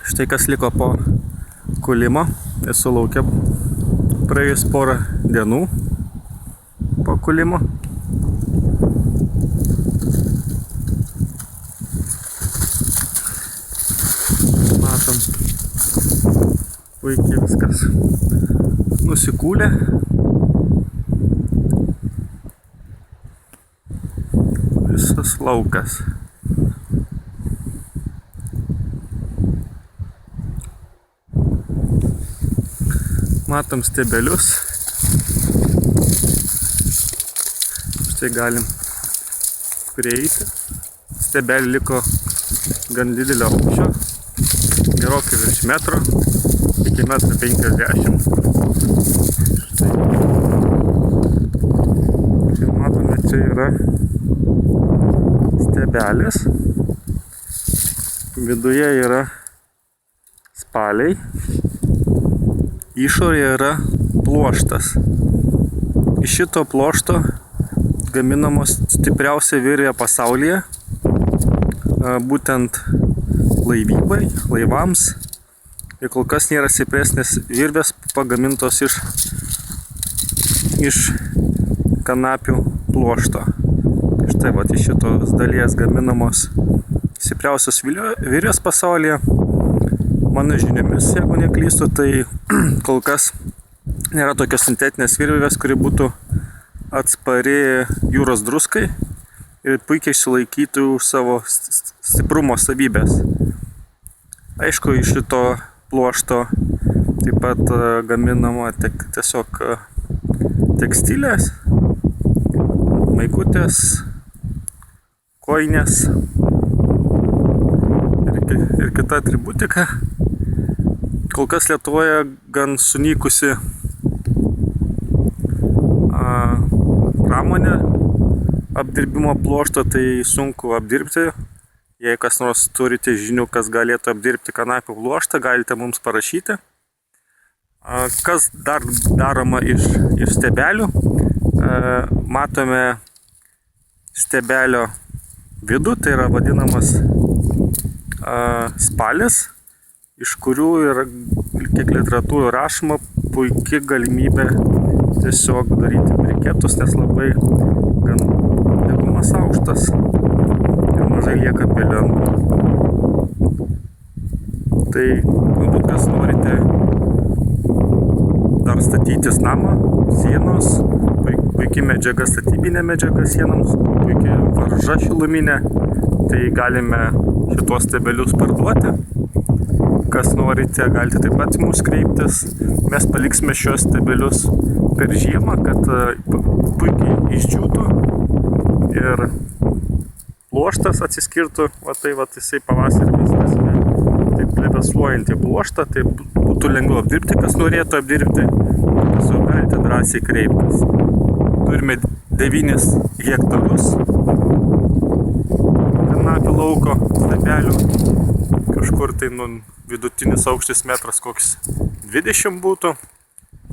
Štai kas liko po kūlimo. Esu lauke praėjus porą dienų po kūlimo. Matom, puikiai viskas nusikūlė. Visas laukas. Matom stiebelius. Štai galim prieiti. Stiebeliai liko gan didelio aukščio. Gerokai virš metro. Iki 1,50 m. Štai matome, čia yra stiebelis. Viduje yra spaliai. Išorėje yra pluoštas. Iš šito pluošto gaminamos stipriausia virvė pasaulyje. Būtent laivybai, laivams. Ir kol kas nėra stipresnės virvės pagamintos iš kanapių pluošto. Štai vat iš šitos dalies gaminamos stipriausios virvės pasaulyje. Mano žiniomis, jeigu neklystu, tai kol kas nėra tokios sintetinės virvės, kuri būtų atspari jūros druskai ir puikiai išsilaikytų savo stiprumo savybės. Aišku, iš šito pluošto taip pat gaminama tiesiog tekstilės, maikutės, kojinės ir kita atributika. Kol kas Lietuvoje gan sunykusi pramonė apdirbimo pluošto, tai sunku apdirbti. Jei kas nors turite žinių, kas galėtų apdirbti kanapių pluoštą, galite mums parašyti. Kas dar daroma iš stiebelių? Matome stiebelio vidų, tai yra vadinamas spalis, iš kurių yra, kiek literatūroje rašoma, puikia galimybė tiesiog daryti briketus, nes labai gan degumas aukštas ir mažai lieka pelenų. Tai galbūt kas norite dar statytis namą, sienos, puikiai medžiaga, statybinė medžiaga sienoms, puikiai varža šiluminė, tai galime šitos stiebelius parduoti. Kas norite, galite taip pat mūsų kreiptis. Mes paliksime šios stiebelius per žiemą, kad puikiai išdžiūtų ir pluoštas atsiskirtų. Jisai pavasarį mes taip plebesuojantį pluoštą, tai būtų lengviau apdirbti, kas norėtų apdirbti. Tiesiog galite drąsiai kreiptis. Turime 9 hektarus kanapių lauko stiebelių. Kažkur tai vidutinis aukštis metras koks 20 būtų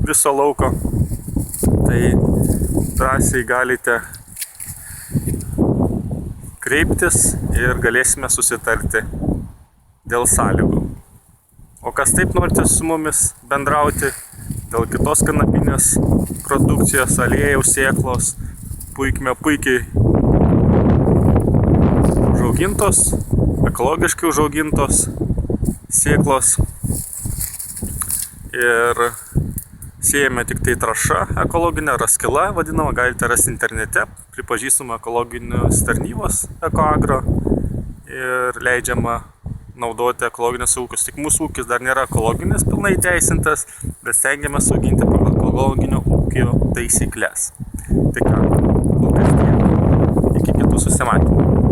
viso lauko. Tai drąsiai galite kreiptis ir galėsime susitarti dėl sąlygų. O kas taip norite su mumis bendrauti dėl kitos kanapinės produkcijos, aliejaus sėklos, puikiai užaugintos, ekologiškai užaugintos sėklos ir siejame tik tai trąša ekologinė, raskila vadinama, galite rasti internete, pripažįstama ekologinės tarnybos Ekoagro ir leidžiama naudoti ekologinius ūkius. Tik mūsų ūkis dar nėra ekologinis, pilnai teisintas, bet stengiamės auginti pagal ekologinio ūkio taisyklės. Tai ką, kol kas tiek. Iki kitų susimatymų.